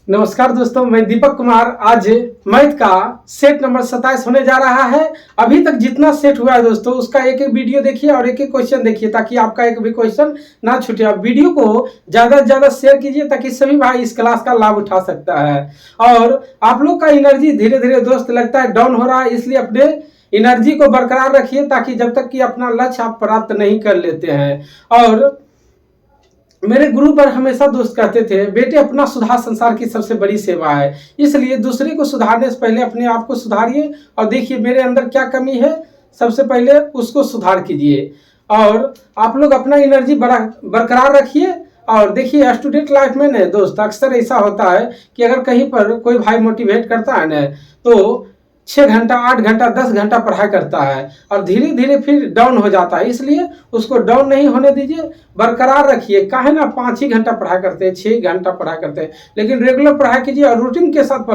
नमस्कार दोस्तों, मैं दीपक कुमार। आज मैथ का सेट नंबर 27 होने जा रहा है। अभी तक जितना सेट हुआ है दोस्तों, उसका एक एक वीडियो देखिए और एक एक क्वेश्चन देखिए, ताकि आपका एक भी क्वेश्चन ना छूटे। आप वीडियो को ज़्यादा से ज़्यादा शेयर कीजिए, ताकि सभी भाई इस क्लास का लाभ उठा सकता है। और आप लोग का एनर्जी धीरे धीरे दोस्त लगता है डाउन हो रहा है, इसलिए अपने एनर्जी को बरकरार रखिए, ताकि जब तक कि अपना लक्ष्य आप प्राप्त नहीं कर लेते हैं। और मेरे गुरु पर हमेशा दोस्त कहते थे, बेटे अपना सुधार संसार की सबसे बड़ी सेवा है। इसलिए दूसरे को सुधारने से पहले अपने आप को सुधारिए और देखिए मेरे अंदर क्या कमी है, सबसे पहले उसको सुधार कीजिए। और आप लोग अपना एनर्जी बरकरार रखिए। और देखिए स्टूडेंट लाइफ में न दोस्त अक्सर ऐसा होता है कि अगर कहीं पर कोई भाई मोटिवेट करता है न, तो 6 घंटा 8 घंटा 10 घंटा पढ़ाई करता है और धीरे धीरे फिर डाउन हो जाता है। इसलिए उसको डाउन नहीं होने दीजिए, बरकरार रखिए। काहे ना 5 ही घंटा पढ़ाई करते हैं, 6 घंटा पढ़ाई करते हैं, लेकिन रेगुलर पढ़ाई कीजिए और रूटीन के साथ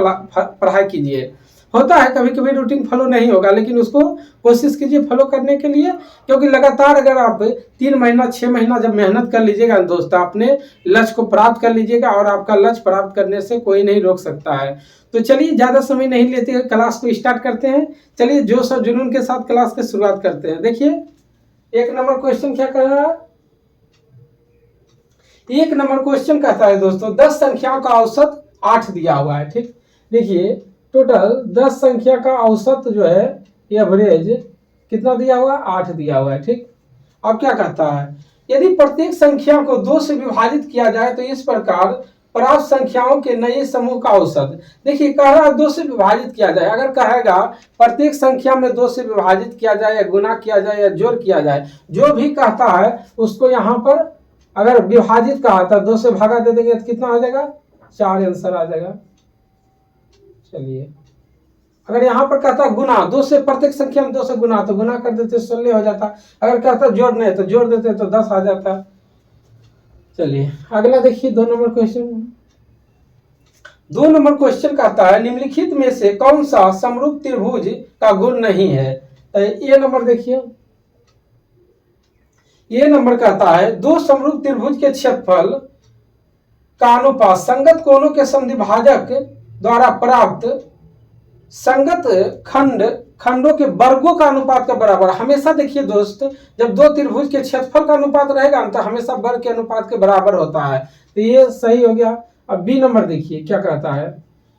पढ़ाई कीजिए। होता है कभी कभी रूटीन फॉलो नहीं होगा, लेकिन उसको कोशिश कीजिए फॉलो करने के लिए, क्योंकि लगातार अगर आप 3 महीना 6 महीना जब मेहनत कर लीजिएगा दोस्त, अपने लक्ष्य को प्राप्त कर लीजिएगा और आपका लक्ष्य प्राप्त करने से कोई नहीं रोक सकता है। तो चलिए ज़्यादा समय नहीं लेते हुए क्लास को स्टार्ट करते हैं। चलिए जोश और जुनून के साथ क्लास की शुरुआत करते हैं। देखिए 1 नंबर क्वेश्चन क्या कर रहा है। 1 नंबर क्वेश्चन कहता है दोस्तों, 10 संख्याओं का औसत 8 दिया हुआ है। ठीक, देखिए टोटल 10 संख्या का औसत जो है एवरेज कितना दिया हुआ है, 8 दिया हुआ है। ठीक, अब क्या कहता है, यदि प्रत्येक संख्या को 2 से विभाजित किया जाए तो इस प्रकार प्राप्त संख्याओं के नए समूह का औसत। देखिए कह रहा है 2 से विभाजित किया जाए। अगर कहेगा प्रत्येक संख्या में 2 से विभाजित किया जाए या गुना किया जाए या जोड़ किया जाए, जो भी कहता है उसको यहाँ पर अगर विभाजित कहा था 2 से भागा दे देंगे तो कितना आ जाएगा, 4 आंसर आ जाएगा। चलिए अगर यहाँ पर कहता गुना, 2 से प्रत्येक संख्या में 2 से गुना, तो गुना कर देते 16 हो जाता। अगर कहता जोड़ने तो जोड़ देते तो 10 आ जाता। चलिए अगला देखिए 2 नंबर क्वेश्चन। 2 नंबर क्वेश्चन कहता है, निम्नलिखित में से कौन सा समरूप त्रिभुज का गुण नहीं है। तो ये नंबर देखिए, ये नंबर कहता है 2 समरूप त्रिभुज के क्षेत्रफल का अनुपात संगत कोणों के समद्विभाजक द्वारा प्राप्त संगत खंडों के वर्गों का अनुपात का बराबर। हमेशा देखिए दोस्त, जब 2 त्रिभुज के क्षेत्रफल का अनुपात रहेगा तो हमेशा वर्ग के अनुपात के बराबर होता है। तो ये सही हो गया। अब बी नंबर देखिए क्या कहता है।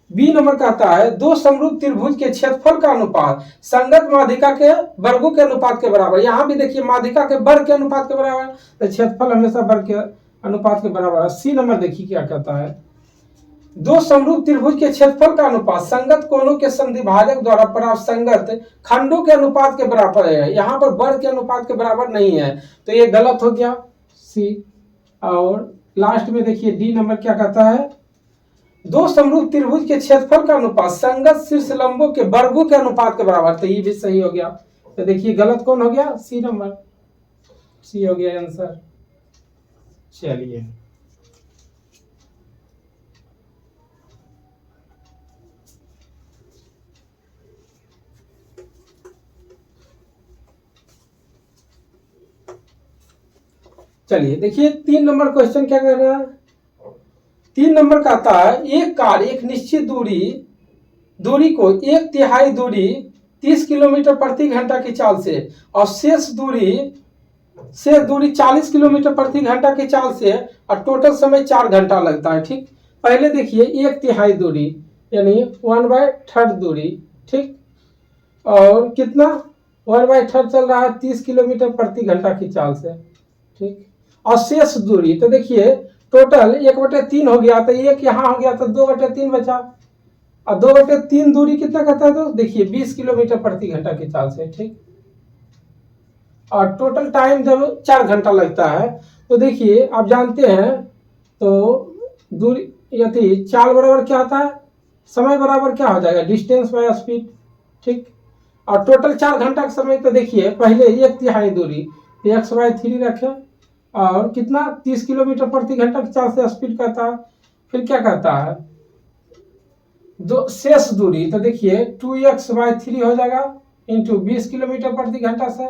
बी नंबर कहता है 2 समरूप त्रिभुज के क्षेत्रफल का अनुपात संगत माध्यिका के वर्गों के अनुपात के बराबर। यहाँ भी देखिए माध्यिका के वर्ग के अनुपात के बराबर, तो क्षेत्रफल हमेशा वर्ग के अनुपात के बराबर है। सी नंबर देखिए क्या कहता है, 2 समरूप त्रिभुज के क्षेत्रफल का अनुपात संगत कोणों के समद्विभाजक द्वारा प्राप्त संगत खंडों के अनुपात के बराबर है। यहाँ पर वर्ग के अनुपात के बराबर नहीं है, तो ये गलत हो गया सी। और लास्ट में देखिए डी नंबर क्या कहता है, 2 समरूप त्रिभुज के क्षेत्रफल का अनुपात संगत शीर्ष लंबों के वर्गों के अनुपात के बराबर। तो ये भी सही हो गया। तो देखिए गलत कौन हो गया, सी नंबर, सी हो गया आंसर। चलिए चलिए देखिए 3 नंबर क्वेश्चन क्या कर रहा है। 3 नंबर कहता है, एक कार एक निश्चित दूरी को 1/3 दूरी 30 किलोमीटर प्रति घंटा की चाल से और शेष दूरी 40 किलोमीटर प्रति घंटा की चाल से और टोटल समय 4 घंटा लगता है। ठीक, पहले देखिए 1/3 दूरी यानी 1/3 दूरी। ठीक, और कितना 1/3 चल रहा है 30 किलोमीटर प्रति घंटा की चाल से। ठीक, और शेष दूरी तो देखिए टोटल 1/3 हो गया, तो 1 यहाँ हो गया तो 2/3 बचा, और 2/3 दूरी कितना कहता है, तो देखिए 20 किलोमीटर प्रति घंटा की चाल से। ठीक, और टोटल टाइम जब 4 घंटा लगता है, तो देखिए आप जानते हैं तो दूरी यदि चाल बराबर क्या होता है, समय बराबर क्या हो जाएगा, डिस्टेंस बाय स्पीड। ठीक, और टोटल 4 घंटा का समय, तो देखिए पहले 1/3 दूरी x/3 रखें और कितना 30 किलोमीटर प्रति घंटा की चाल से स्पीड कहता है। फिर क्या कहता है, शेष दूरी, तो देखिए 2x/3 हो जाएगा इंटू 20 किलोमीटर प्रति घंटा से,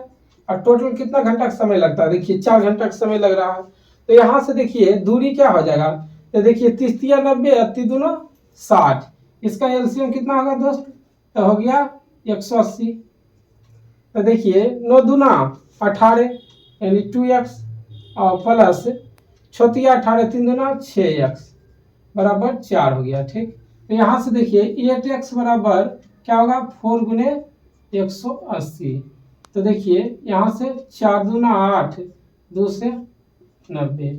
और टोटल कितना घंटा का समय लगता है, देखिए 4 घंटा का समय लग रहा है। तो यहाँ से देखिए दूरी क्या हो जाएगा, तो देखिए 30 × 90 3×2 60, इसका एलसीएम कितना होगा दोस्त, तो हो गया 180। तो देखिए 9 दूना 18 यानी 2x और प्लस छोटिया 18 3 दूना 6x बराबर 4 हो गया। ठीक, तो यहाँ से देखिए 8x बराबर क्या होगा, 4 गुने 180। तो देखिए यहाँ से 4 दूना 8, 2 से 90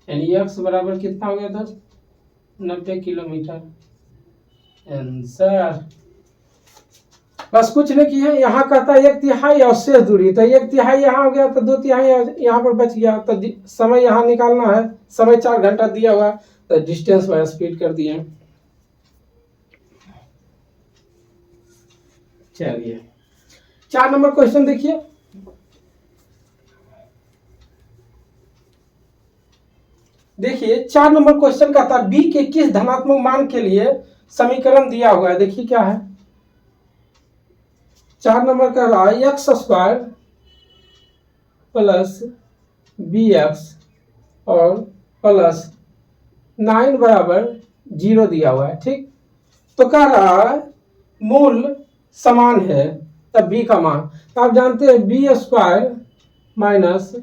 यानी x बराबर कितना हो गया दोस्त, 90 किलोमीटर। आंसर बस कुछ नहीं किया, यहाँ कहता है 1/3 और शेष दूरी, तो 1/3 यहाँ हो गया तो 2/3 यहाँ पर बच गया। तो समय यहाँ निकालना है, समय 4 घंटा दिया हुआ, तो डिस्टेंस बाय स्पीड कर दिए। चलिए 4 नंबर क्वेश्चन देखिए। देखिए 4 नंबर क्वेश्चन का था b के किस धनात्मक मान के लिए समीकरण दिया हुआ है। देखिए क्या है, 4 नंबर का रहा x square plus b x और प्लस 9 बराबर 0 दिया हुआ है। ठीक, तो कह रहा है मूल समान है, तब b का मान, तो आप जानते हैं बी स्क्वायर माइनस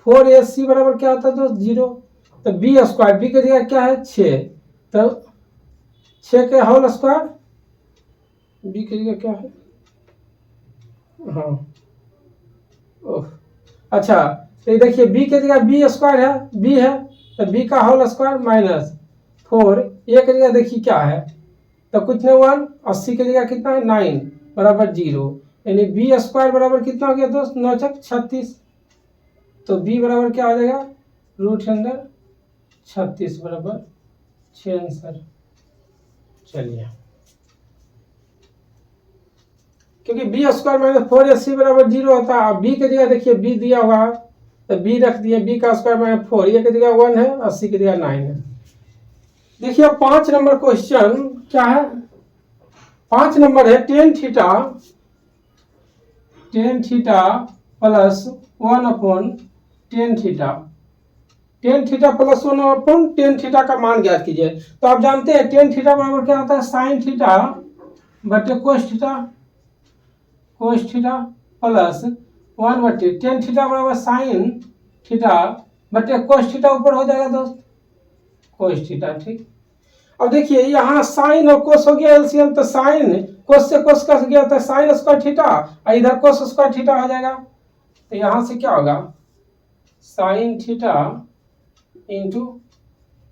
4ac बराबर क्या होता है दोस्त, 0। तो बी स्क्वायर, बी की जगह क्या है 6, तो 6 के होल स्क्वायर, बी की जगह क्या है, हाँ ओह अच्छा, तो देखिए बी की जगह बी स्क्वायर है, बी है, तो बी का होल स्क्वायर माइनस 4, ए की जगह देखिए क्या है, तो कुछ नहीं 1, 80 की जगह कितना है 9 बराबर 0, यानी बी स्क्वायर बराबर कितना हो गया दोस्त, 9 छक 36। तो बी बराबर क्या आ जाएगा, रूट अंदर 36 बराबर 6 आंसर। चलिए क्योंकि बी स्क्वायर माइनस 4ac बराबर 0 होता है, बी की जगह देखिए बी दिया हुआ है, तो बी रख दिए, बी का स्क्वायर माइनस 4, ये की जगह 1 है, 80 की जगह 9 है। देखिए 5 नंबर क्वेश्चन क्या है, 5 नंबर है tan theta plus 1/tan theta, tan theta plus 1/tan theta का मान ज्ञात कीजिए। तो आप जानते हैं टेन थीटा बराबर क्या होता है, साइन थीटा बटे cos theta, cos theta plus 1/tan theta बराबर साइन थीटा बटे कोस थीटा, ऊपर हो जाएगा दोस्त कोस थीटा। ठीक, अब देखिए यहाँ साइन और कोस हो गया एलसीएम, तो साइन कोस से कोस कट गया तो साइन स्क्वायर थीटा, और इधर कोस स्क्वायर थीटा हो जाएगा। तो यहाँ से क्या होगा, sine theta into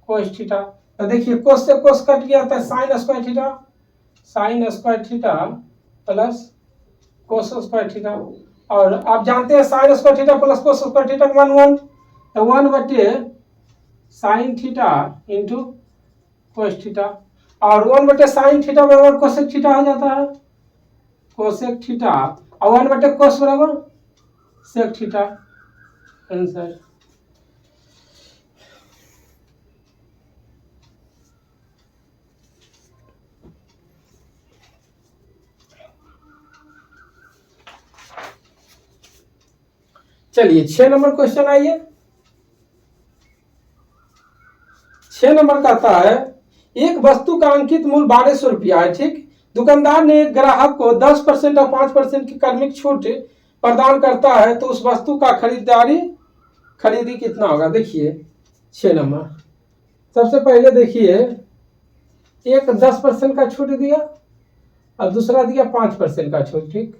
cos theta. तो देखिए कोस से कोस कट गया तो sine square theta, sine square theta plus cos square theta, और आप जानते हैं sine square theta plus cos square theta का मान 1, तो 1 बटे sine theta into cos theta, और 1 बटे साइन थीटा बराबर कोसेक थीटा हो जाता है, कोसेक थीटा, और 1 बटे कोस बराबर सेक थीटा। आंसर चलिए 6 नंबर क्वेश्चन आइए। 6 नंबर का आता है एक वस्तु का अंकित मूल्य 1200 रुपया है। ठीक, दुकानदार ने एक ग्राहक को 10% और 5% की क्रमिक छूट प्रदान करता है, तो उस वस्तु का खरीदी कितना होगा। देखिए 6 नंबर, सबसे पहले देखिए एक 10% का छूट दिया और दूसरा दिया 5% का छूट। ठीक,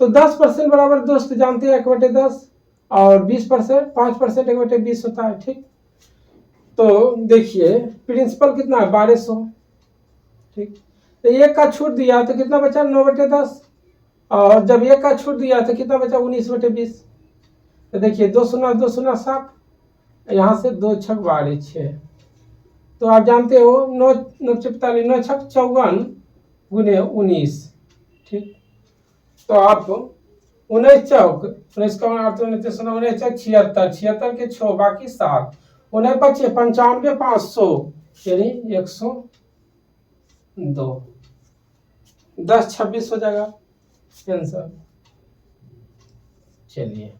तो 10% बराबर दोस्त जानते हैं 1/10, और 20% 5% 1/20 होता है। ठीक, तो देखिए प्रिंसिपल कितना है 1200। ठीक, तो एक का छूट दिया तो कितना बचा 9/10, और जब एक का छूट दिया तो कितना बचा 19/20। तो देखिए 2 शून्य 2 शून्य 7, यहाँ से 2 छक 12 6, तो आप जानते हो 9 9 45 9 छक 54 गुने 19। ठीक, तो आप 19 चौक 19 का 19 19 चौक 76 76 के 6 बाकी 7, 19 पचे 95 500 यानी 102, 10 26 हो जाएगा आंसर। चलिए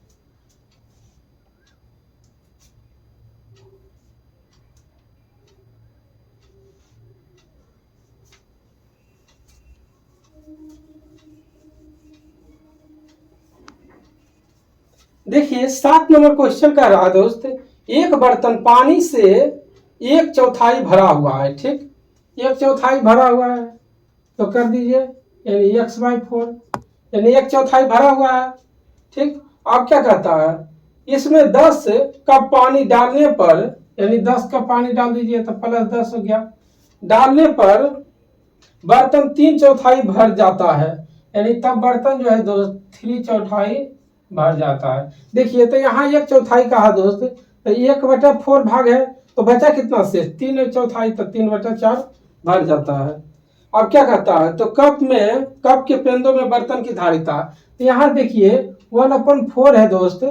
देखिए 7 नंबर क्वेश्चन कह रहा है दोस्त, एक बर्तन पानी से 1/4 भरा हुआ है, ठीक, 1/4 भरा हुआ है, तो कर दीजिए यानी x/4, यानी 1/4 भरा हुआ है, ठीक। अब क्या कहता है, इसमें 10 कप पानी डालने पर, यानी 10 कप पानी डाल दीजिए तो +10 हो गया, डालने पर बर्तन 3/4 भर जाता है, यानी तब बर्तन जो है दोस्त 3/4 भर जाता है। देखिए तो यहाँ 1/4 कहा दोस्त, तो 1/4 भाग है, तो बचा कितना से 3/4, तो 3/4 भर जाता है। अब क्या कहता है, तो कप के पेंदों में बर्तन की धारिता, तो यहाँ देखिए 1/4 है दोस्त,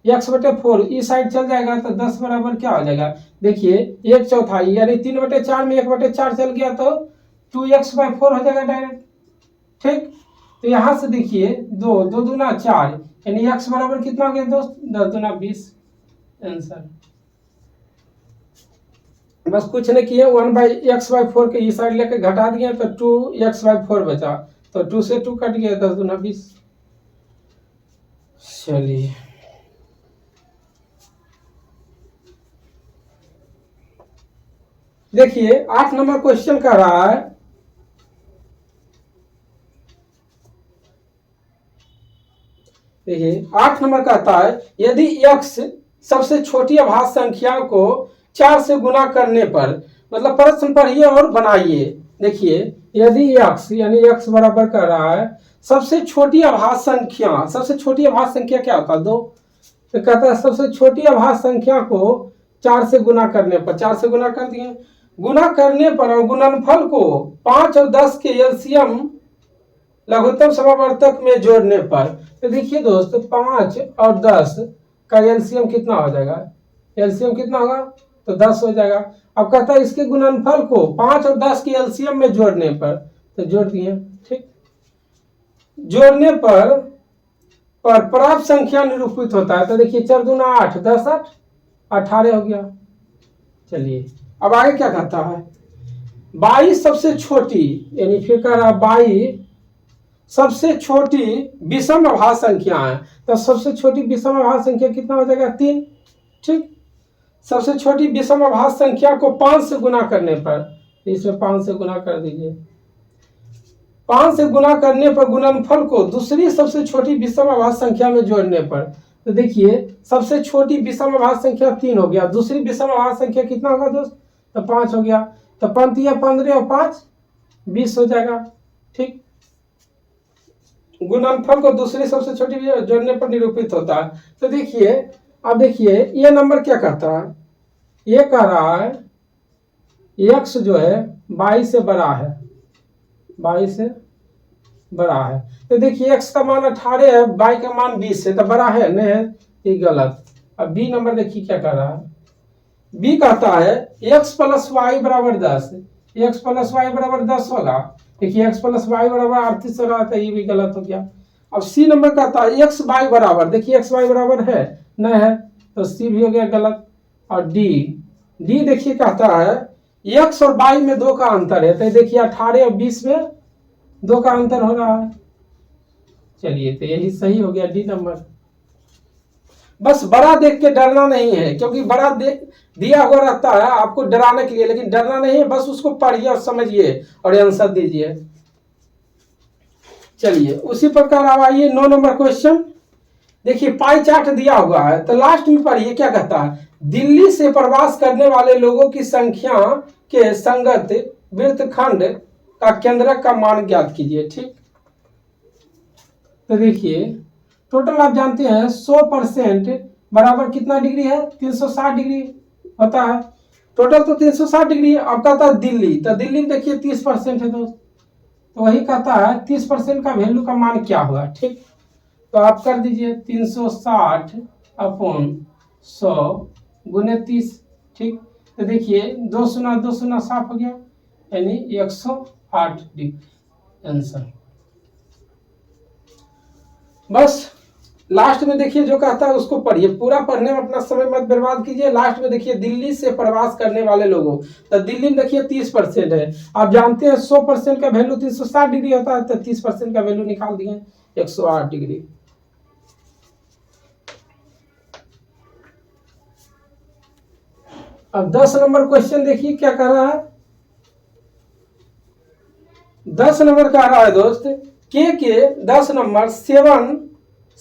x/4 इस साइड चल जाएगा तो 10 बराबर क्या हो जाएगा, देखिए 1/4 यानी 3/4 में 1/4 चल गया तो 2x/4 हो जाएगा डायरेक्ट, ठीक। तो यहाँ से देखिए 2 दूना 4, यानी x बराबर कितना हो गया दोस्त, 10 दूना 20 आंसर। बस कुछ नहीं किए, 1/x/4 के इस साइड लेके घटा दिए तो 2x/4 बचा, तो 2 से 2 कट गया, 10 दूना 20। चलिए देखिए 8 नंबर क्वेश्चन कर रहा है, देखिए 8 नंबर कहता है, यदि x सबसे छोटी अभाज्य संख्या को 4 से गुना करने पर, मतलब प्रश्न पढ़िए और बनाइए। देखिए यदि x यानी x बराबर कर रहा है सबसे छोटी अभाज्य संख्या, सबसे छोटी अभाज्य संख्या क्या होता है 2, तो कहता है सबसे छोटी अभाज्य संख्या को 4 से गुना करने पर, 4 से गुना कर दिए, गुना करने पर और गुणनफल को 5 और 10 के एलसीएम लघुत्तम समावर्तक में जोड़ने पर, तो देखिए दोस्त 5 और 10 का एलसीएम कितना हो जाएगा, एलसीएम कितना होगा तो 10 हो जाएगा। अब कहता है इसके गुणनफल को 5 और 10 के एलसीएम में जोड़ने पर, तो जोड़ दिए, ठीक। जोड़ने पर प्राप्त संख्या निरूपित होता है, तो देखिए 4 दूना 8, 10 8 18 हो गया। चलिए अब आगे क्या कहता है, 22 सबसे छोटी, यानी फिर कह रहा 22 सबसे छोटी विषम अभाज्य संख्या है, तो सबसे छोटी विषम अभाज्य संख्या कितना हो जाएगा 3, ठीक। सबसे छोटी विषम अभाज्य संख्या को 5 से गुना करने पर, इसमें 5 से गुना कर दीजिए, 5 से गुना करने पर गुणनफल को दूसरी सबसे छोटी विषम अभाज्य संख्या में जोड़ने पर, तो देखिए सबसे छोटी विषम अभाज्य संख्या 3 हो गया, दूसरी विषम अभाज्य संख्या कितना होगा दोस्त, तो 5 हो गया, तो 15 और 5 20 हो जाएगा, ठीक। गुणनफल को दूसरी सबसे छोटी जोड़ने पर निरूपित होता है। तो देखिए अब देखिए ये नंबर क्या कहता है, ये कह रहा है x जो है 22 से बड़ा है, 22 से बड़ा है, तो देखिए x का मान 18 है, y का मान 20 है, तो बड़ा है नहीं है, ये गलत। अब b नंबर देखिए क्या कर रहा है, b कहता है x + y = 10, x + y = 10 होगा, देखिए x + y = 38 हो रहा था, ये भी गलत हो गया। अब c नंबर कहता है x y बराबर, देखिए x y बराबर है नहीं है, तो c भी हो गया गलत। और d देखिए कहता है x और y में 2 का अंतर है, तो देखिए 18 और 20 में 2 का अंतर हो रहा है। चलिए तो यही सही हो गया डी नंबर। बस बड़ा देख के डरना नहीं है, क्योंकि बड़ा दिया हुआ रहता है आपको डराने के लिए, लेकिन डरना नहीं है, बस उसको पढ़िए और समझिए और आंसर दीजिए। चलिए उसी प्रकार अब आइए 9 नंबर क्वेश्चन। देखिए पाई चार्ट दिया हुआ है, तो लास्ट में पढ़िए क्या कहता है, दिल्ली से प्रवास करने वाले लोगों की संख्या के संगत वृत्तखंड का केंद्रक का मान ज्ञात कीजिए, ठीक। तो देखिए टोटल आप जानते हैं 100% बराबर कितना डिग्री है, 360 डिग्री होता है, टोटल तो 360 डिग्री। अब कहता है दिल्ली, तो दिल्ली में देखिए 30% है दोस्त, तो वही कहता है 30% का वैल्यू का मान क्या होगा, ठीक। तो आप कर दीजिए 360/100 गुने 30, ठीक। तो देखिए 2 शून्य 2 शून्य साफ हो गया, यानी 108 डिग्री आंसर। बस लास्ट में देखिए जो कहता है उसको पढ़िए, पूरा पढ़ने में अपना समय मत बर्बाद कीजिए। लास्ट में देखिए दिल्ली से प्रवास करने वाले लोगों, तो दिल्ली में देखिए 30% है। आप जानते हैं 100% का वैल्यू 360 डिग्री होता है, तो 30% का वैल्यू निकाल दिए 108 डिग्री। अब 10 नंबर क्वेश्चन देखिए क्या कर रहा है। 10 नंबर कह रहा है दोस्त, के 10 नंबर 7,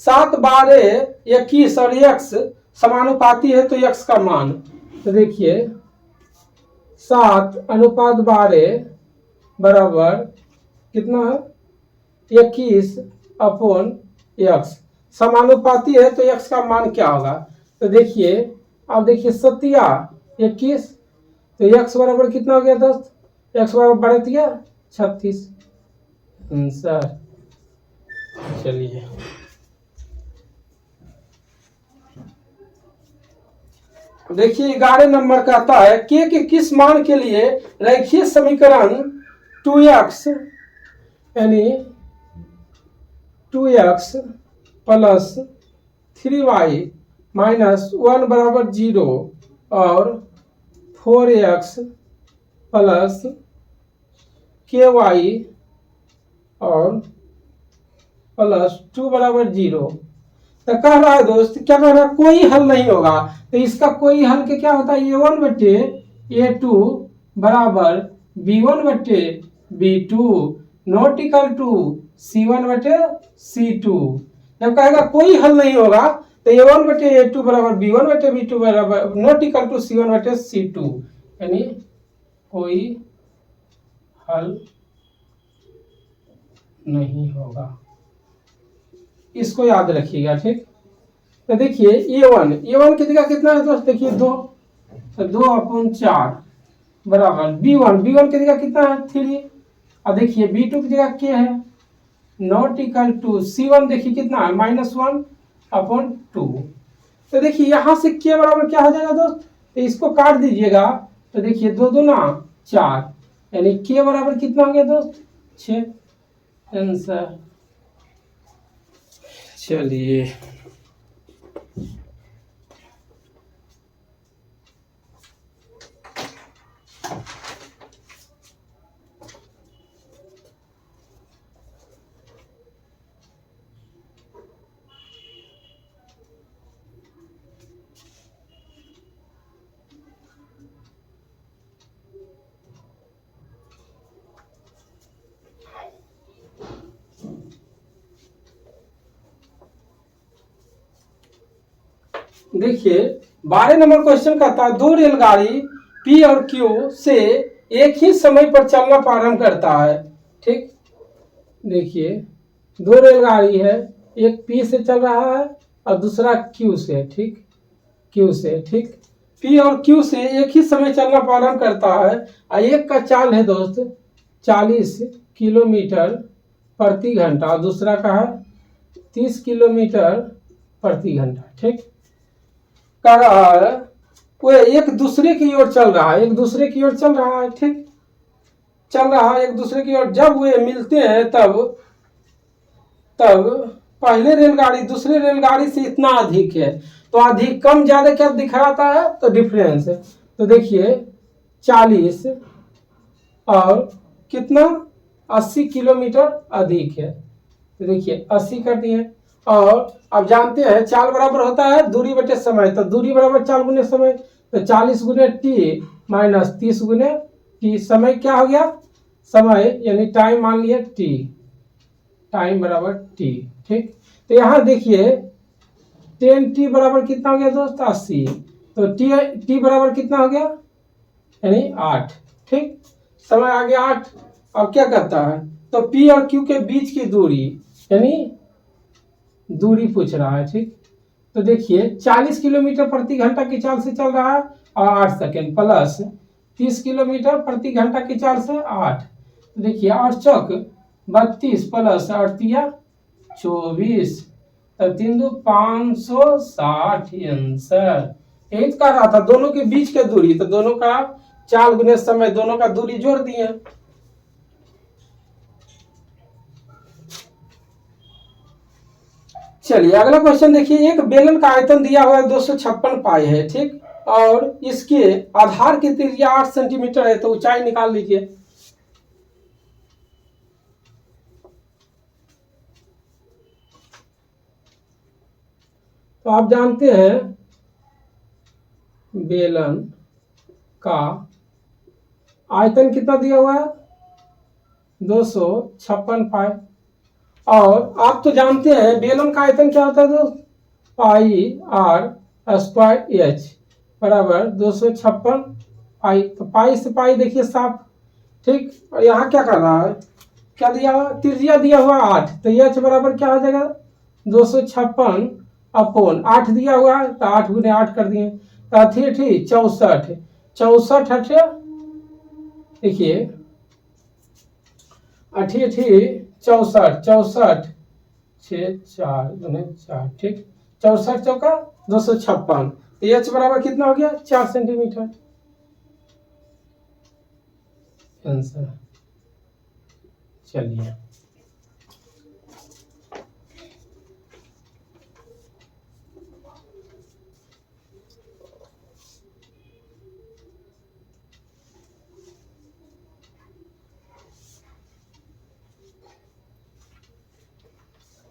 7, 12, 21 और x समानुपाती है तो x का मान, तो देखिए 7:12 बराबर कितना है 21/x, समानुपाती है तो x का मान क्या होगा। तो देखिए आप देखिए 7 21, तो x बराबर कितना हो गया दोस्त, x बराबर बढ़ दिया 36 आंसर। चलिए देखिए 11 नंबर कहता है के किस मान के लिए रेखीय समीकरण 2x यानी 2x प्लस 3y माइनस 1 बराबर 0 और 4x प्लस ky और प्लस 2 बराबर 0, तो कह रहा है दोस्त, क्या कह रहा है, कोई हल नहीं होगा। तो इसका कोई हल के क्या होता है, a1/a2 बराबर b1/b2 not equal to c1/c2। जब कहेगा कोई हल नहीं होगा तो a1/a2 बराबर b1/b2 बराबर नॉट इक्वल टू c1/c2, यानी कोई हल नहीं होगा, इसको याद रखिएगा, ठीक। तो देखिए a1 की जगह कितना है दोस्त, देखिए 2, तो 2/4 बराबर b1 की जगह कितना है 3, और देखिए b2 की जगह क्या है नॉट इक्वल टू c1, देखिए कितना है -1/2। तो देखिए यहां से k बराबर क्या हो जाएगा दोस्त, तो इसको काट दीजिएगा, तो देखिए 2 दूना 4, यानी k बराबर कितना हो गया दोस्त 6 आंसर। चलिए देखिए 12 नंबर क्वेश्चन कहता है, दो रेलगाड़ी P और Q से एक ही समय पर चलना प्रारंभ करता है, ठीक। देखिए दो रेलगाड़ी है, एक P से चल रहा है और दूसरा Q से, ठीक, Q से, ठीक। P और Q से एक ही समय चलना प्रारंभ करता है और एक का चाल है दोस्त 40 किलोमीटर प्रति घंटा और दूसरा का है 30 किलोमीटर प्रति घंटा, ठीक। कह रहा है वो एक दूसरे की ओर चल रहा है, एक दूसरे की ओर चल रहा है, ठीक, चल रहा है एक दूसरे की ओर। जब वे मिलते हैं तब पहले रेलगाड़ी दूसरे रेलगाड़ी से इतना अधिक है, तो अधिक कम ज्यादा क्या दिखाता है, तो डिफरेंस है। तो देखिए 40 और कितना 80 किलोमीटर अधिक है, तो देखिए 80 कर दिए। और आप जानते हैं चाल बराबर होता है दूरी बटे समय, तो दूरी बराबर चाल गुने समय, तो 40 गुने टी माइनस 30 गुने टी, समय क्या हो गया, समय यानी टाइम मान लिया टी, टाइम बराबर टी, ठीक। तो यहाँ देखिए 10t बराबर कितना हो गया दोस्त 80, तो टी बराबर कितना हो गया यानी 8, ठीक, समय आ गया 8। अब क्या करता है, तो P और Q के बीच की दूरी यानी दूरी पूछ रहा है, ठीक। तो देखिए 40 किलोमीटर प्रति घंटा की चाल से चल रहा है और 8 सेकेंड प्लस 30 किलोमीटर प्रति घंटा की चाल से 8, तो देखिए 8 चौक 32 प्लस 8 24, तो 3 2 560 आंसर। यही कह रहा था दोनों के बीच के दूरी, तो दोनों का चाल गुने समय, दोनों का दूरी जोड़ दिए। चलिए अगला क्वेश्चन देखिए, एक बेलन का आयतन दिया हुआ है 256 पाई है, ठीक, और इसके आधार की त्रिज्या 8 सेंटीमीटर है, तो ऊंचाई निकाल लीजिए। तो आप जानते हैं बेलन का आयतन कितना दिया हुआ है, 256 पाई, और आप तो जानते हैं बेलन का आयतन क्या होता है दोस्त, पाई आर स्क्वायर एच बराबर 256 पाई। तो पाई से पाई देखिए साफ, ठीक, और यहाँ क्या कर रहा है, क्या दिया हुआ, त्रिज्या दिया हुआ 8, तो एच बराबर क्या हो जाएगा, 256 अपॉन 8 दिया हुआ है, तो 8 गुने 8 कर दिए, तो अठी 64, 64 अठे देखिए, अठी 64, 64 6 4 गुने 4, ठीक, 64 चौका 256, एच बराबर कितना हो गया, 4 सेंटीमीटर आंसर। चलिए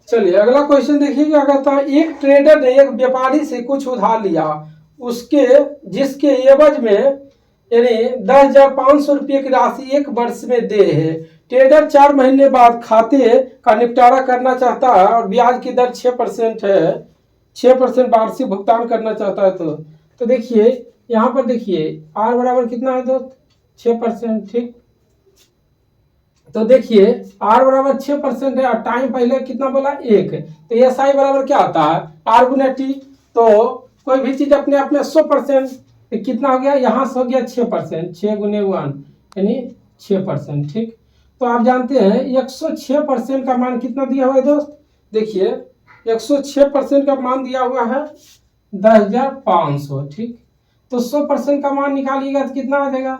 चलिए अगला क्वेश्चन देखिए क्या कहता है, एक ट्रेडर ने एक व्यापारी से कुछ उधार लिया, उसके जिसके एवज में यानी 10,500 रुपये की राशि 1 वर्ष में दे है। ट्रेडर 4 महीने बाद खाते का निपटारा करना चाहता है और ब्याज की दर 6% है, 6% वार्षिक भुगतान करना चाहता है। तो देखिए यहाँ पर देखिए आर बराबर कितना है दोस्त, 6%, ठीक, तो देखिए आर बराबर 6% है और टाइम पहले कितना बोला 1, तो एस आई बराबर क्या आता है, आर गुना टी, तो कोई भी चीज अपने आप में 100%, तो कितना हो गया, यहाँ से हो गया 6%, 6 गुने 1 यानी 6%, ठीक। तो आप जानते हैं 106% का मान कितना दिया हुआ है दोस्त, देखिए 106% का मान दिया हुआ है 10,500, ठीक, तो 100% का मान निकालिएगा तो कितना आ जाएगा,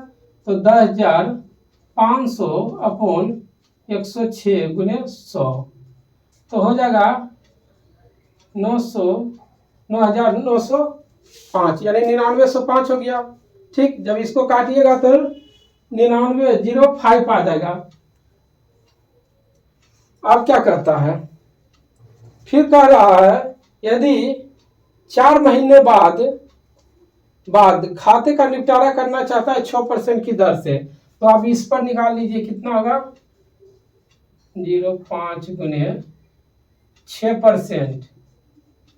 तो 10,500 अपॉन 106 गुने 100, तो हो जाएगा 9,905 यानी 9905 हो गया, ठीक। जब इसको काटिएगा तो 9905 आ जाएगा। अब क्या करता है, फिर कह रहा है यदि 4 महीने बाद खाते का निपटारा करना चाहता है 6% की दर से, तो आप इस पर निकाल लीजिए कितना होगा, 0.5 गुने 6%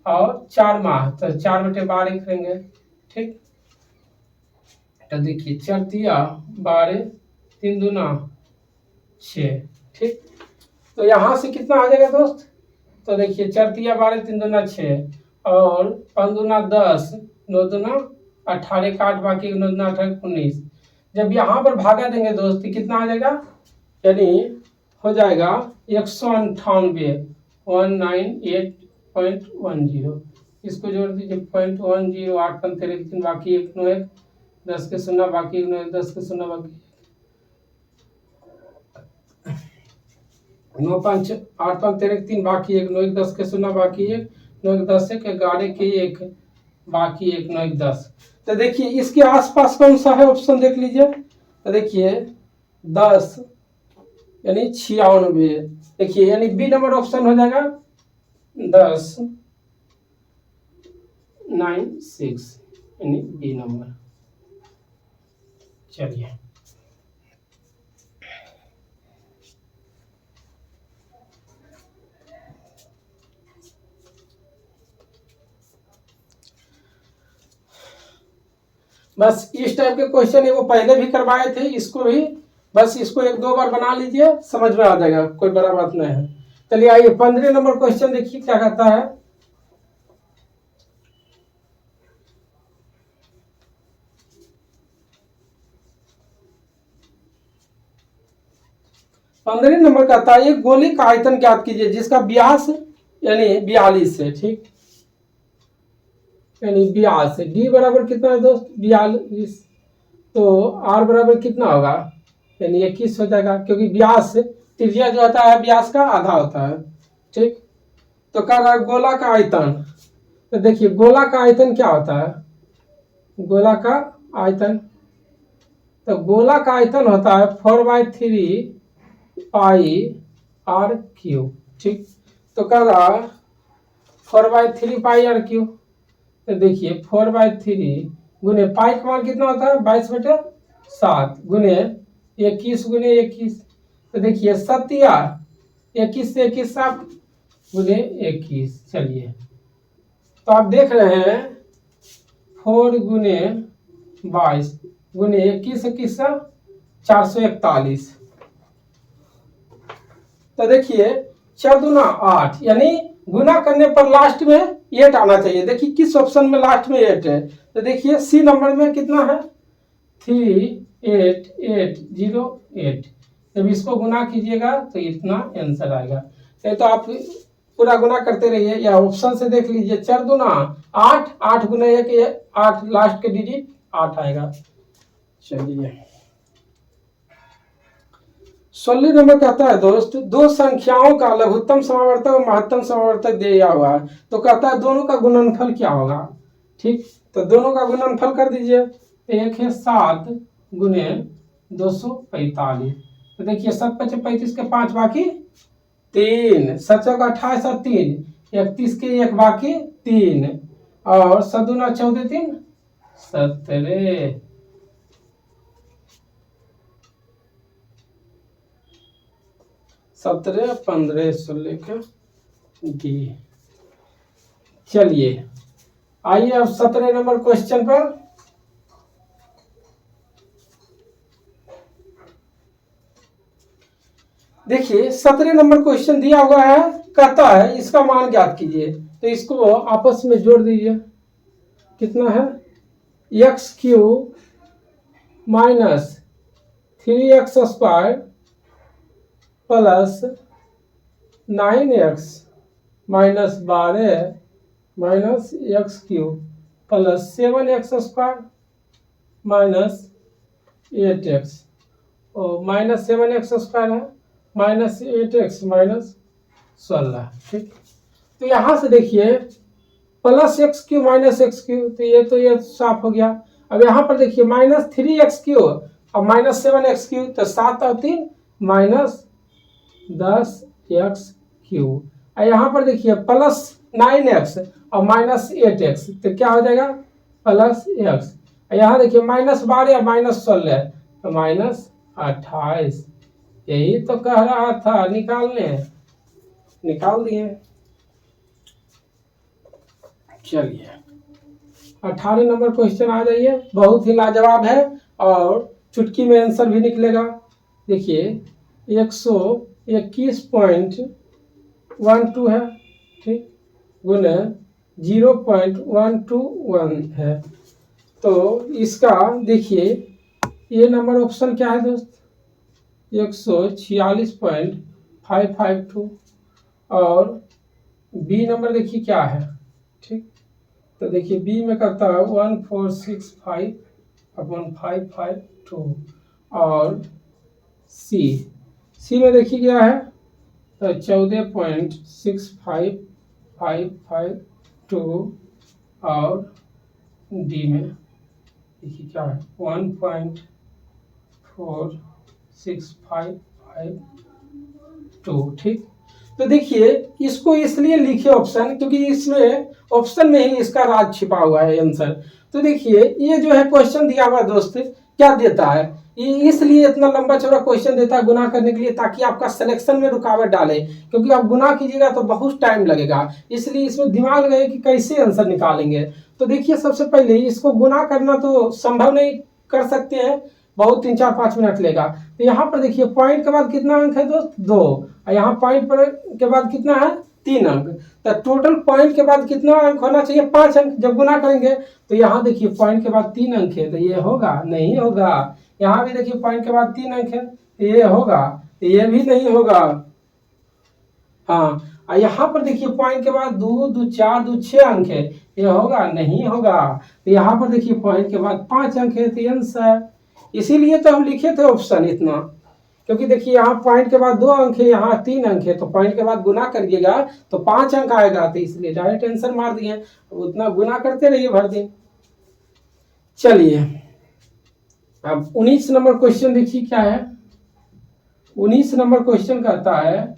और 4 माह, तो 4/12 करेंगे, ठीक। तो देखिए 4 तिया 12, 3 दूना 6, ठीक, तो यहाँ से कितना आ जाएगा दोस्त, तो देखिए 4 तिया 12, 3 दूना 6 और 5 दूना 10, 9 दूना 18, 8 बाकी 9 दूना 18, 19, जब यहाँ पर भागा देंगे दोस्त कितना आ जाएगा, यानी हो जाएगा 198, 198.10, इसको जोड़ दीजिए 0.10, 8 5 13 3 बाकी 1 9 1 10 के 0 बाकी 1 9 1 10 के 0 बाकी 9 5 8 5 13 3 बाकी 1 9 1 10 के 0 बाकी 1 9 1 10 1 11 के 1 बाकी 1 9 1 10। तो देखिए इसके आसपास कौन सा है ऑप्शन देख लीजिए, तो देखिए 10 यानी 96, देखिए यानी बी नंबर ऑप्शन हो जाएगा 1096 यानी बी नंबर। चलिए बस इस टाइप के क्वेश्चन है वो पहले भी करवाए थे, इसको भी बस इसको 1-2 बार बना लीजिए, समझ में आ जाएगा, कोई बड़ा बात नहीं है। चलिए आइए 15 नंबर क्वेश्चन देखिए क्या कहता है, पंद्रह नंबर कहता है एक गोली का आयतन ज्ञात कीजिए जिसका व्यास यानी 42 है, ठीक, यानी 42, डी बराबर कितना है दोस्त 42, तो आर बराबर कितना होगा, यानी 21 हो जाएगा, क्योंकि व्यास त्रिज्या जो होता है व्यास का आधा होता है, ठीक। तो कह रहा है गोला का आयतन। तो देखिए गोला का आयतन क्या होता है, गोला का आयतन, तो गोला का आयतन होता है 4/3 पाई r क्यूब। ठीक, तो कह रहा 4/3 पाई r क्यूब। तो देखिए 4/3 गुने पाई का मान कितना होता है 22/7 गुने 21 गुने 21। तो देखिए 21 से 21 सात गुने 21। चलिए तो आप देख रहे हैं 4 गुने 22 गुने 21 441। तो देखिए 4 दूना 8, यानी गुना करने पर लास्ट में 8 आना चाहिए। देखिए किस ऑप्शन में लास्ट में 8 है, तो देखिए सी नंबर में कितना है 38808। जब इसको गुना कीजिएगा तो इतना आंसर आएगा। तो आप पूरा गुना करते रहिए या ऑप्शन से देख लीजिए। 4 दूना 8, 8 गुना 1 8, लास्ट के डिजिट 8 आएगा। चलिए 16 नंबर कहता है दोस्त, दो संख्याओं का लघुत्तम समावर्तक और महत्तम समावर्तक दिया हुआ है। तो कहता है दोनों का गुणनफल क्या होगा। ठीक, तो दोनों का गुणनफल कर दीजिए। एक है 7 गुने 245। तो देखिए 7 × 5 = 35 के 5 बाकी 3, 7 × 28 और 3 31 के 1 बाकी 3 और 7 दूना 14 3 17। 17 15 16 का डी। चलिए आइए अब 17 नंबर क्वेश्चन पर। देखिए 17 नंबर क्वेश्चन दिया हुआ है, कहता है इसका मान ज्ञात कीजिए। तो इसको आपस में जोड़ दीजिए। कितना है x³ minus 3x² plus 9x minus 12 minus x³ plus 7x² minus 8x और माइनस 7x² है माइनस 8x माइनस 16। ठीक, तो यहाँ से देखिए प्लस x³ माइनस x³, तो ये साफ हो गया। अब यहाँ पर देखिए माइनस 3x³ और माइनस 7x³, तो 7 और 3 माइनस 10x³ और यहाँ पर देखिए प्लस 9x और माइनस 8x, तो क्या हो जाएगा प्लस x। यहाँ देखिए माइनस 12 और माइनस 16, तो माइनस 28। यही तो कह रहा था निकालने, निकाल दिए। चलिए 18 नंबर क्वेश्चन आ जाइए, बहुत ही लाजवाब है और चुटकी में आंसर भी निकलेगा। देखिए 121.12 है, ठीक, गुने 0.121 है। तो इसका देखिए ये नंबर ऑप्शन क्या है दोस्त 146.552 और बी नंबर देखिए क्या है। ठीक, तो देखिए बी में करता है 1465/552 और सी में देखिए क्या है तो 14.6552 और डी में देखिए क्या है 1.465552। ठीक, तो देखिए इसको इसलिए लिखे ऑप्शन क्योंकि इसमें ऑप्शन में ही इसका राज छिपा हुआ है आंसर। तो देखिए ये जो है क्वेश्चन दिया हुआ दोस्त क्या देता है, ये इसलिए इतना लंबा चौड़ा क्वेश्चन देता है गुना करने के लिए ताकि आपका सिलेक्शन में रुकावट डाले, क्योंकि आप गुना कीजिएगा तो बहुत टाइम लगेगा, इसलिए इसमें दिमाग लगे कि कैसे आंसर निकालेंगे। तो देखिए सबसे पहले इसको गुना करना तो संभव नहीं कर सकते हैं, बहुत 3-4-5 मिनट लेगा। तो यहाँ पर देखिए पॉइंट के बाद कितना अंक है दोस्त 2 और यहाँ पॉइंट पर के बाद कितना है 3 अंक, तो टोटल पॉइंट के बाद कितना अंक होना चाहिए 5 अंक जब गुना करेंगे। तो यहाँ देखिए पॉइंट के बाद 3 अंक है, तो ये होगा नहीं होगा। यहाँ भी देखिए पॉइंट के बाद 3 अंक है, तो ये होगा, तो ये भी नहीं होगा। हाँ, और यहाँ पर देखिए पॉइंट के बाद 2 2 4 2 6 अंक है, ये होगा नहीं होगा। तो यहाँ पर देखिए पॉइंट के बाद 5 अंक है, तो आंसर, इसीलिए तो हम लिखे थे ऑप्शन इतना। क्योंकि देखिए यहाँ पॉइंट के बाद 2 अंक है, यहाँ 3 अंक है, तो पॉइंट के बाद गुना करिएगा तो 5 अंक आएगा, तो इसलिए डायरेक्ट आंसर मार दिए। उतना गुना करते रहिए भर दिन। चलिए अब 19 नंबर क्वेश्चन देखिए क्या है। 19 नंबर क्वेश्चन कहता है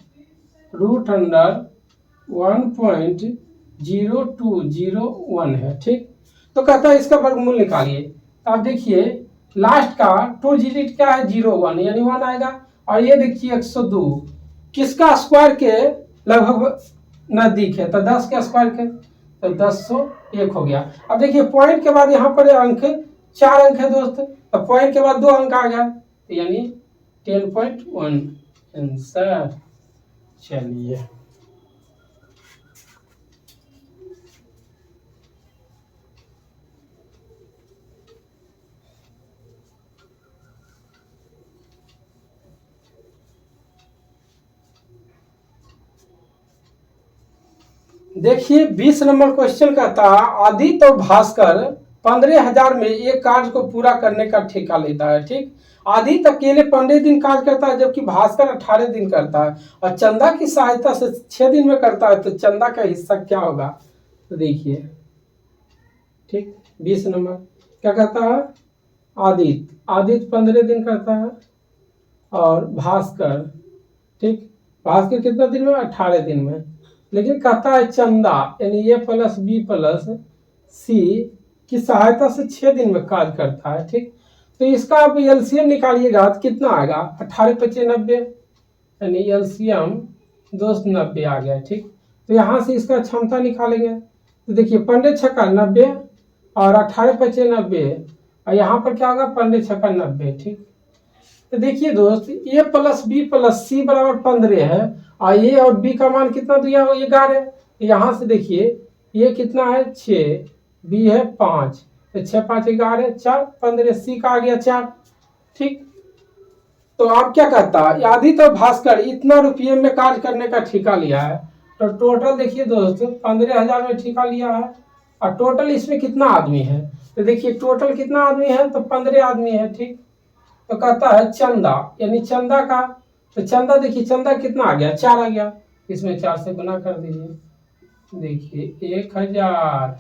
√1.0201 है, ठीक। तो कहता है इसका वर्गमूल निकालिए। तो आप देखिए लास्ट का 2 डिजिट क्या है 01, यानी 1 आएगा। और ये देखिए 102 किसका स्क्वायर के लगभग नजदीक है, तो 10 के स्क्वायर के, तो 1001 हो गया। अब देखिए पॉइंट के बाद यहाँ पर अंक 4 अंक है दोस्त, तो पॉइंट के बाद 2 अंक आ गया, तो यानी 10.1 आंसर। चलिए देखिए 20 नंबर क्वेश्चन कहता आदित्य और भास्कर 15,000 में एक कार्य को पूरा करने का ठेका लेता है, ठीक। आदित्य अकेले 15 दिन कार्य करता है, जबकि भास्कर 18 दिन करता है, और चंदा की सहायता से 6 दिन में करता है, तो चंदा का हिस्सा क्या होगा। तो देखिए ठीक 20 नंबर क्या कहता है, आदित्य 15 दिन करता है और भास्कर, ठीक, भास्कर कितना दिन में 18 दिन में। लेकिन कहता है चंदा यानी ए प्लस बी प्लस सी की सहायता से 6 दिन में कार्य करता है, ठीक। तो इसका आप एलसीएम निकालिएगा तो कितना आएगा 18 25 90, यानी एलसीएम 290 आ गया, ठीक। तो यहाँ से इसका क्षमता निकालेंगे तो देखिए 15 छक्का 90 और 18 25 90, और यहाँ पर क्या होगा 15 छक्का 90, ठीक। तो देखिए दोस्त ए प्लस बी प्लस सी बराबर 15 है, और ए और बी का मान कितना दिया हो 11। यहाँ से देखिए ये कितना है 6, बी है 5, तो 6 5 11 4, 15 सी का आ गया 4, ठीक। तो आप क्या कहता है आदित्य और भास्कर इतना रुपये में कार्य करने का ठेका लिया है, तो टोटल देखिए दोस्त 15,000 में ठेका लिया है, और टोटल इसमें कितना आदमी है, तो देखिए टोटल कितना आदमी है, तो 15 आदमी है, ठीक। तो कहता है चंदा यानी चंदा का, तो चंदा देखिए चंदा कितना आ गया 4 आ गया, इसमें 4 से गुना कर दीजिए, देखिए 1000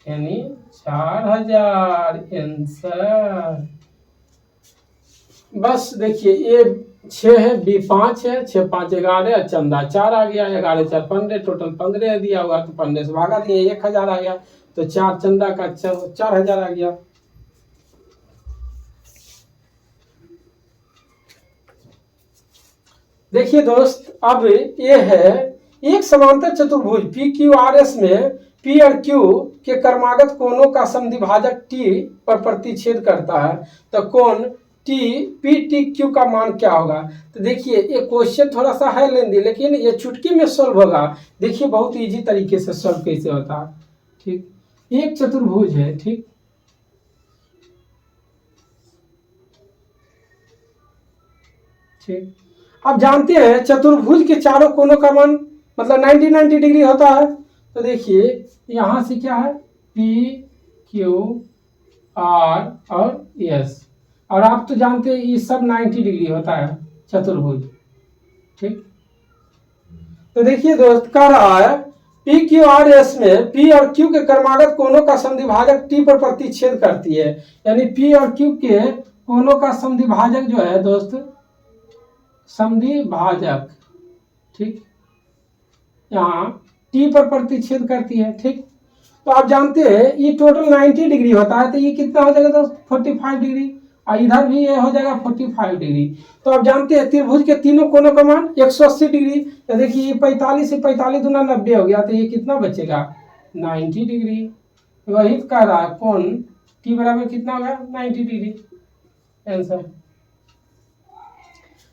यानी 4000 आंसर। बस देखिए ये 6 है, बी 5 है, 6 5 11, चंदा 4 आ गया, 11 4 15, टोटल 15 दिया हुआ, तो 15 से भागा दिए 1000 आ गया, तो 4 चंदा का 4000 आ गया। देखिए दोस्त अब ये है एक समांतर चतुर्भुज पी क्यू आर एस में पी और क्यू के क्रमागत कोणों का समद्विभाजक टी पर प्रतिच्छेद करता है, तो कोण टी पी टी क्यू का मान क्या होगा। तो देखिए ये क्वेश्चन थोड़ा सा है लेंदी, लेकिन ये चुटकी में सॉल्व होगा। देखिए बहुत इजी तरीके से सॉल्व कैसे होता है, ठीक। एक चतुर्भुज है, ठीक, ठीक। आप जानते हैं चतुर्भुज के चारों कोनों का मान मतलब 90 डिग्री होता है। तो देखिए यहां से क्या है पी क्यू आर और एस, और आप तो जानते हैं ये सब 90 डिग्री होता है चतुर्भुज, ठीक। तो देखिए दोस्त कह रहा है पी क्यू आर एस में पी और क्यू के क्रमागत कोनों का समद्विभाजक टी पर प्रतिच्छेद करती है, यानी पी और क्यू के कोनों का समद्विभाजक जो है दोस्त समद्विभाजक, ठीक, यहाँ टी पर प्रतिच्छेद करती है, ठीक। तो आप जानते हैं ये टोटल 90 डिग्री होता है, तो ये कितना हो जाएगा दोस्त 45 डिग्री, और इधर भी ये हो जाएगा 45 डिग्री। तो आप जानते हैं त्रिभुज के तीनों कोनों का मान 180 डिग्री, तो देखिए ये 45 से 45 दूना 90 हो गया, तो ये कितना बचेगा 90 डिग्री। वही कह रहा है कोण टी बराबर कितना होगा 90 डिग्री आंसर।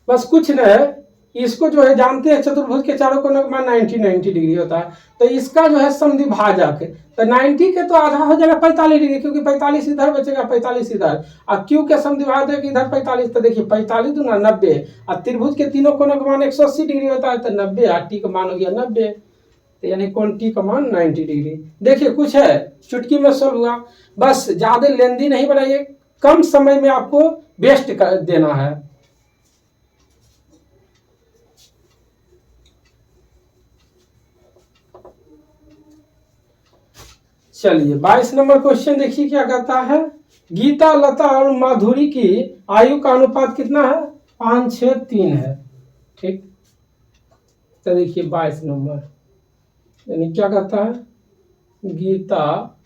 बस कुछ नहीं, इसको जो है जानते हैं चतुर्भुज के चारों कोनों का मान 90 डिग्री होता है, तो इसका जो है समद्विभाजक, तो 90 के तो आधा हो जाएगा 45 डिग्री, क्योंकि 45 इधर बचेगा 45 इधर, और क्यू के समद्विभाजक इधर 45, तो देखिए 45 दूना 90, और त्रिभुज के तीनों कोनों का मान 180 डिग्री होता है, तो 90 और टी का मान हो गया 90, तो यानी कोण टी का मान 90 डिग्री। देखिए कुछ है चुटकी में सॉल्व हुआ, बस ज्यादा लेंदी नहीं बनाइए, कम समय में आपको बेस्ट देना है। चलिए 22 नंबर क्वेश्चन देखिए क्या कहता है। गीता, लता और माधुरी की आयु का अनुपात कितना है? 5-6-3 है। ठीक, तो देखिए 22 नंबर यानी क्या कहता है, गीता,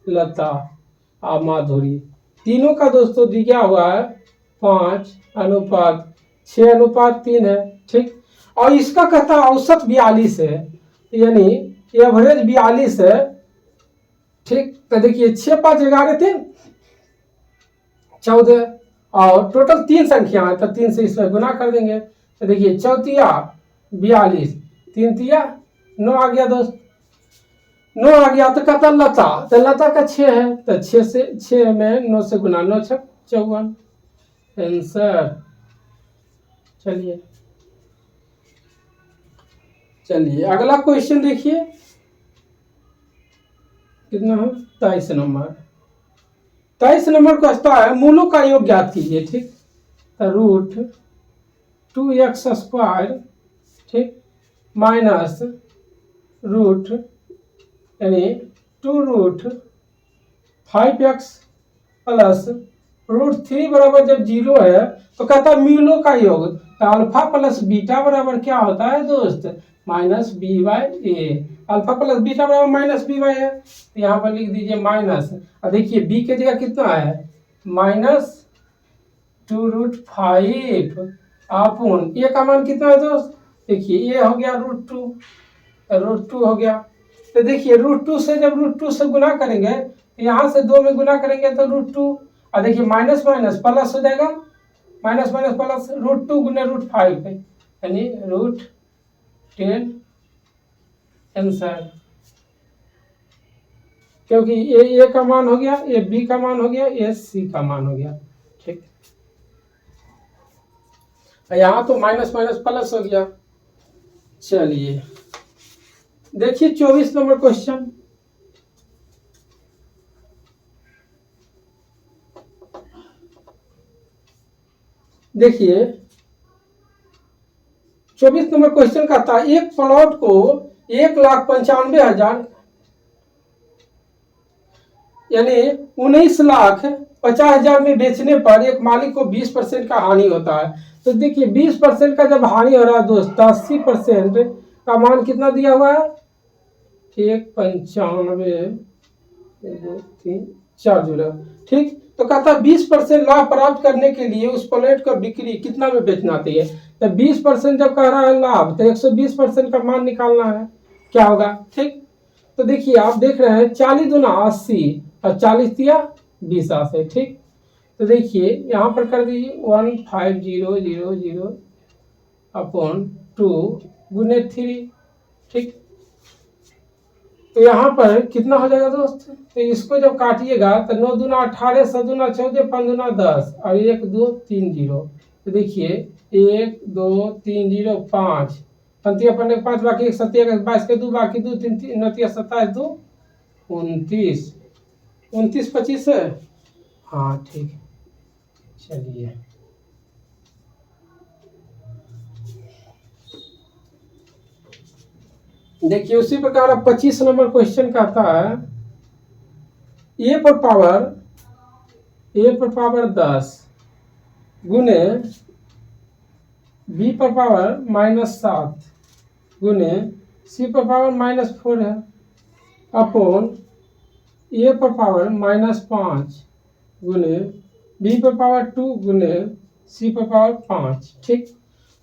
लता और माधुरी तीनों का दोस्तों दिया हुआ है 5:6:3 है। ठीक, और इसका कहता है औसत 42 है, यानी एवरेज 42 है। ठीक, तो देखिए 6-5-11-3-14 और टोटल 3 संख्या है, तो 3 से इसमें गुना कर देंगे। तो देखिए 4 42, 3 9 आ गया दोस्त, 9 आ गया। तो कहता लता, तो लता का 6 है, तो 6 में 9 से गुना, 9×6=54 आंसर। चलिए अगला क्वेश्चन देखिए कितना है, 23 नंबर। 23 नंबर कहता है मूलों का योग ज्ञात कीजिए। ठीक, तो √2x², ठीक, माइनस रूट यानी 2√5x प्लस √3 बराबर जब 0 है तो कहता है मूलों का योग, तो अल्फा प्लस बीटा बराबर क्या होता है दोस्त, -b/a। अल्फा प्लस बीटा बराबर -b/a है, तो यहाँ पर लिख दीजिए माइनस, और देखिए b की जगह कितना है, -2√5 अपॉन ए का मान कितना है दोस्त, देखिए ए हो गया √2 हो गया। तो देखिए √2 से जब √2 से गुना करेंगे, यहाँ से 2 में गुना करेंगे तो √2, और देखिए माइनस माइनस प्लस हो जाएगा, माइनस माइनस प्लस, √2 गुना √5 है यानी √10 आंसर। क्योंकि ए का मान हो गया, ए बी का मान हो गया, ए सी का मान हो गया। ठीक, यहाँ तो माइनस माइनस प्लस हो गया। चलिए देखिए 24 नंबर क्वेश्चन। देखिए 24 नंबर क्वेश्चन का था, एक प्लॉट को 1,95,000 यानी 19,50,000 में बेचने पर एक मालिक को 20% का हानि होता है। तो देखिए 20% का जब हानि हो रहा है दोस्त, 80% का मान कितना दिया हुआ है, 1,95,2,3,4 0। ठीक, तो कहता है 20% लाभ प्राप्त करने के लिए उस प्लेट का बिक्री कितना में बेचना चाहिए। तो 20% जब कह रहा है लाभ, तो 120% का मान निकालना है, क्या होगा। ठीक, तो देखिए आप देख रहे हैं 40 दूना 80 और 40 दिया 20 आसे। ठीक, तो देखिए यहाँ पर कर दीजिए 1,50,000 अपॉन 2 गुने 3। ठीक, तो यहाँ पर कितना हो जाएगा दोस्त, तो इसको जब काटिएगा तो 9 दूना 18, 7 दूना 14, 5 दूना 10 और 1 2 3 0। तो देखिए 1 2 3 0 5 पंतिया पन्ने 5 बाकी 1 7 22 के 2 बाकी 2 3 3 9 27 2 29 29 25 है। हाँ ठीक, चलिए देखिए उसी प्रकार अब 25 नंबर क्वेश्चन का आता है, ए पर पावर 10 गुने बी पर पावर -7 गुने सी पर पावर -4 है अपॉन ए पर पावर -5 गुने बी पर पावर 2 गुने सी पर पावर 5। ठीक,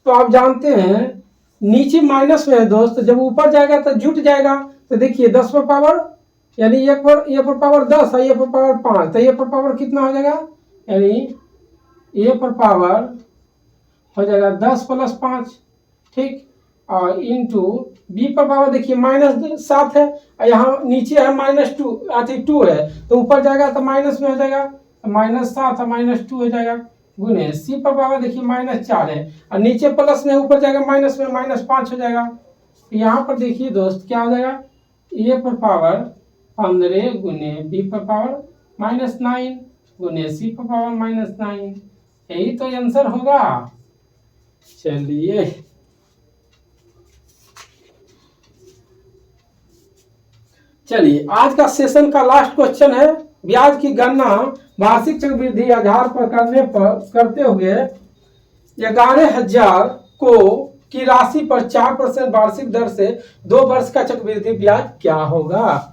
तो आप जानते हैं नीचे माइनस में है दोस्त, जब ऊपर जाएगा तो जुट जाएगा। तो देखिए 10 पर पावर यानी ए पर पावर 10 है, ए पर पावर 5, तो ए पर पावर कितना हो जाएगा, यानी ए पर पावर हो जाएगा 10 + 5। ठीक, और इंटू बी पर पावर देखिए -7 है, यहाँ नीचे है -2 है, तो ऊपर जाएगा तो माइनस में हो जाएगा, -7 और -2 हो जाएगा गुने सी पर पावर देखिए -4 है, और नीचे प्लस में ऊपर जाएगा माइनस में -5 हो जाएगा। यहाँ पर देखिए दोस्त क्या हो जाएगा, ए पर पावर 15 गुने बी पर पावर -9 गुने सी पर पावर -9, यही तो आंसर होगा। चलिए चलिए आज का सेशन का लास्ट क्वेश्चन है, ब्याज की गणना वार्षिक चक्रवृद्धि आधार पर करते हुए 11,000 को की राशि पर 4% वार्षिक दर से 2 वर्ष का चक्रवृद्धि ब्याज क्या होगा।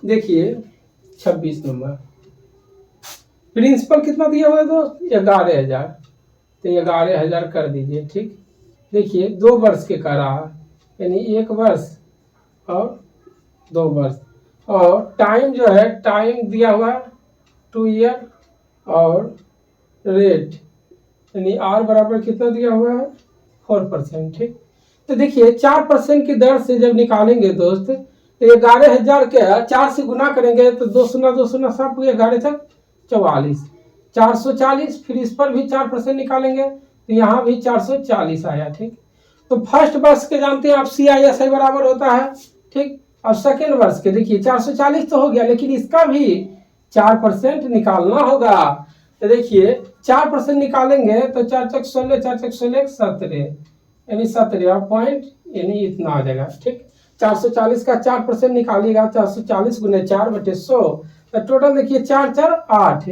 देखिए 26 नंबर। प्रिंसिपल कितना दिया हुआ है दोस्त, 11,000, तो 11,000 कर दीजिए। ठीक, देखिए 2 वर्ष के करा, यानी 1 वर्ष और 2 वर्ष, और टाइम जो है टाइम दिया हुआ 2 ईयर, और रेट यानी आर बराबर कितना दिया हुआ है 4%। ठीक, तो देखिए 4% की दर से जब निकालेंगे दोस्त, तो 11,000 के 4 से गुना करेंगे तो 2 शून्य 2 शून्य सब 11 तक 44, 440। फिर इस पर भी 4% निकालेंगे तो यहाँ भी 440 आया। ठीक, तो फर्स्ट वर्ष के जानते हैं आप CISI बराबर होता है। ठीक, अब सेकेंड वर्ष के देखिए 440 तो हो गया, लेकिन इसका भी 4% निकालना होगा। तो देखिए 4% निकालेंगे तो 4 चक 16, 4 चक 16 17, यानी 17 पॉइंट, यानी इतना आ जाएगा। ठीक, 440 का 4% निकालिएगा, 440 गुने 4/100, तो टोटल देखिए 4 4 8,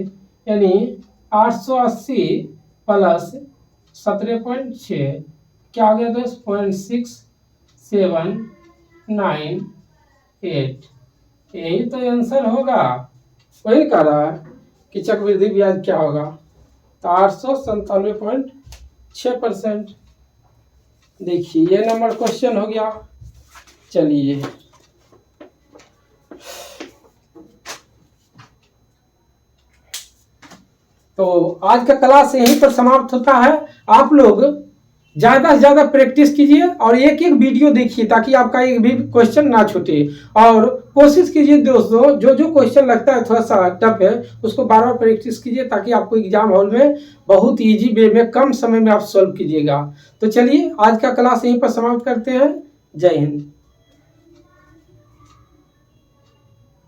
यानी 880 प्लस 17.6 क्या आ गया दोस्त, 0.6798। यही तो आंसर होगा। वही कह रहा है कि चक्रवृद्धि ब्याज क्या होगा, तो 897.6%। देखिए ये नंबर क्वेश्चन हो गया। चलिए तो आज का क्लास यहीं पर समाप्त होता है। आप लोग ज़्यादा से ज़्यादा प्रैक्टिस कीजिए और एक एक वीडियो देखिए ताकि आपका एक भी क्वेश्चन ना छूटे। और कोशिश कीजिए दोस्तों, जो जो क्वेश्चन लगता है थोड़ा सा टफ है उसको बार बार प्रैक्टिस कीजिए ताकि आपको एग्जाम हॉल में बहुत इजी वे में कम समय में आप सॉल्व कीजिएगा। तो चलिए आज का क्लास यहीं पर समाप्त करते हैं। जय हिंद।